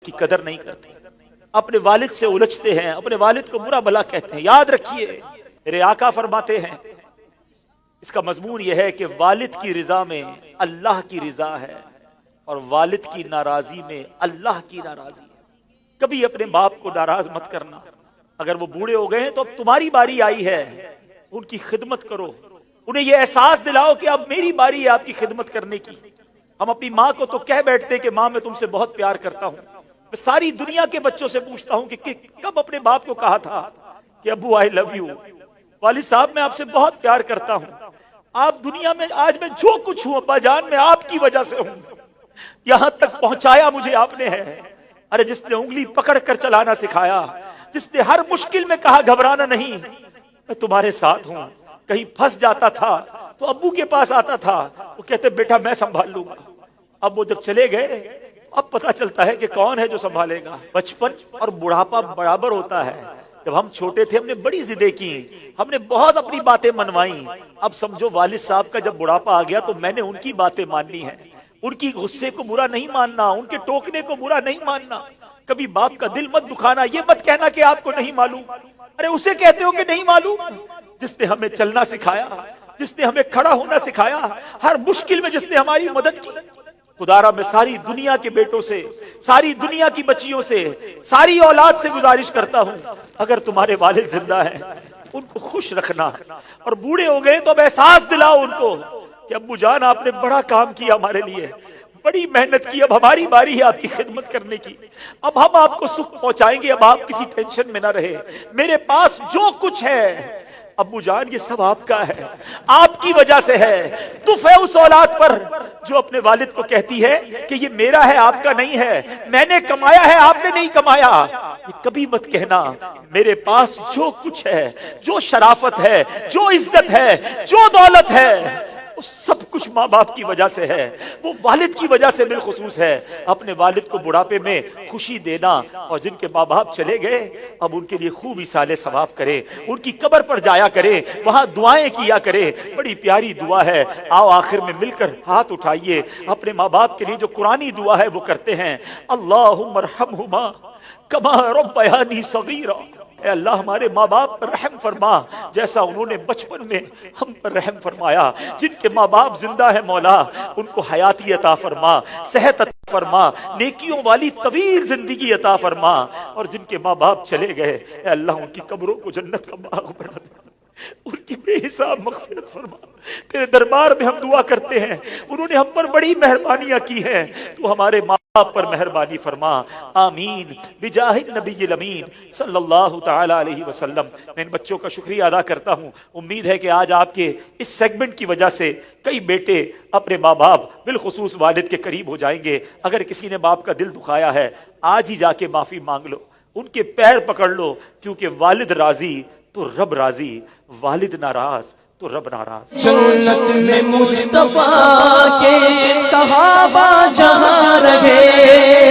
کی قدر نہیں کرتے، اپنے والد سے الجھتے ہیں، اپنے والد کو برا بھلا کہتے ہیں۔ یاد رکھیے میرے آقا فرماتے ہیں، اس کا مضمون یہ ہے کہ والد کی رضا میں اللہ کی رضا ہے اور والد کی ناراضی میں اللہ کی ناراضی ہے۔ کبھی اپنے باپ کو ناراض مت کرنا، اگر وہ بوڑھے ہو گئے ہیں تو اب تمہاری باری آئی ہے، ان کی خدمت کرو، انہیں یہ احساس دلاؤ کہ اب میری باری ہے آپ کی خدمت کرنے کی۔ ہم اپنی ماں کو تو کہہ بیٹھتے کہ ماں میں تم سے بہت پیار کرتا ہوں، میں ساری دنیا کے بچوں سے پوچھتا ہوں کہ کب اپنے باپ کو کہا تھا کہ ابو آئی لو یو، والد صاحب میں آپ سے بہت پیار کرتا ہوں، آپ دنیا میں آج میں جو کچھ ہوں ابا جان میں آپ کی وجہ سے ہوں، یہاں تک پہنچایا مجھے آپ نے ہے۔ ارے جس نے انگلی پکڑ کر چلانا سکھایا، جس نے ہر مشکل میں کہا گھبرانا نہیں، میں تمہارے ساتھ ہوں، کہیں پھنس جاتا تھا تو ابو کے پاس آتا تھا، وہ کہتے بیٹا میں سنبھال لوں گا۔ اب وہ جب چلے گئے اب پتا چلتا ہے کہ کون ہے جو سنبھالے گا۔ بچپن اور بڑھاپا برابر ہوتا ہے۔ جب ہم چھوٹے تھے ہم نے بڑی ضدیں کی، ہم نے بہت اپنی باتیں منوائیں، اب سمجھو والد صاحب کا جب بڑھاپا آ گیا تو میں نے ان کی باتیں ماننی ہے، ان کی غصے کو برا نہیں ماننا، ان کے ٹوکنے کو برا نہیں ماننا۔ کبھی باپ کا دل مت دکھانا، یہ مت کہنا کہ آپ کو نہیں معلوم، ارے اسے کہتے ہو کہ نہیں معلوم، جس نے ہمیں چلنا سکھایا، جس نے ہمیں کھڑا ہونا سکھایا، ہر مشکل میں جس نے ہماری مدد کی۔ خدارا میں ساری دنیا کے بیٹوں سے، ساری دنیا کی بچیوں سے، ساری اولاد سے گزارش کرتا ہوں، اگر تمہارے والد زندہ ہیں ان کو خوش رکھنا، اور بوڑھے ہو گئے تو اب احساس دلاؤ ان کو کہ ابو جان آپ نے بڑا کام کیا ہمارے لیے، بڑی محنت کی، اب ہماری باری ہے آپ کی خدمت کرنے کی، اب ہم آپ کو سکھ پہنچائیں گے، اب آپ کسی ٹینشن میں نہ رہے، میرے پاس جو کچھ ہے ابو جان یہ سب آپ کا ہے، آپ کی وجہ سے ہے۔ تف ہے اس اولاد پر جو اپنے والد کو کہتی ہے کہ یہ میرا ہے آپ کا نہیں ہے، میں نے کمایا ہے آپ نے نہیں کمایا۔ یہ کبھی مت کہنا میرے پاس جو کچھ ہے، جو شرافت ہے، جو عزت ہے، جو دولت ہے، وہ سب کچھ ماں باپ کی وجہ سے ہے، وہ والد کی وجہ سے بالخصوص ہے۔ اپنے والد کو بڑھاپے میں خوشی دینا، اور جن کے ماں باپ چلے گئے اب ان کے لیے خوب ایصال ثواب کرے، ان کی قبر پر جایا کرے، وہاں دعائیں کیا کرے، بڑی پیاری دعا ہے۔ آؤ آخر میں مل کر ہاتھ اٹھائیے، اپنے ماں باپ کے لیے جو قرآنی دعا ہے وہ کرتے ہیں۔ اللہم ارحمہما کما ربیانی صغیرا، اے اللہ ہمارے ماں باپ پر رحم فرما جیسا انہوں نے بچپن میں ہم پر رحم فرمایا۔ جن کے ماں باپ زندہ ہے مولا ان کو حیاتی عطا فرما، صحت عطا فرما، نیکیوں والی طویل زندگی عطا فرما، اور جن کے ماں باپ چلے گئے اے اللہ ان کی قبروں کو جنت کا باغ بنا دے، ان کی بے حساب مغفرت فرما۔ تیرے دربار میں ہم دعا کرتے ہیں، انہوں نے ہم پر بڑی مہربانیاں کی ہیں، تو ہمارے ماں باپ پر مہربانی فرما، آمین بجاہ النبی الامین صلی اللہ تعالی علیہ وسلم۔ میں ان بچوں کا شکریہ ادا کرتا ہوں، امید ہے کہ آج آپ کے اس سیگمنٹ کی وجہ سے کئی بیٹے اپنے ماں باپ بالخصوص والد کے قریب ہو جائیں گے۔ اگر کسی نے باپ کا دل دکھایا ہے آج ہی جا کے معافی مانگ لو، ان کے پیر پکڑ لو، کیونکہ والد راضی تو رب راضی، والد ناراض تو رب ناراض۔ جنت میں مصطفیٰ کے صحابہ جہاں رہے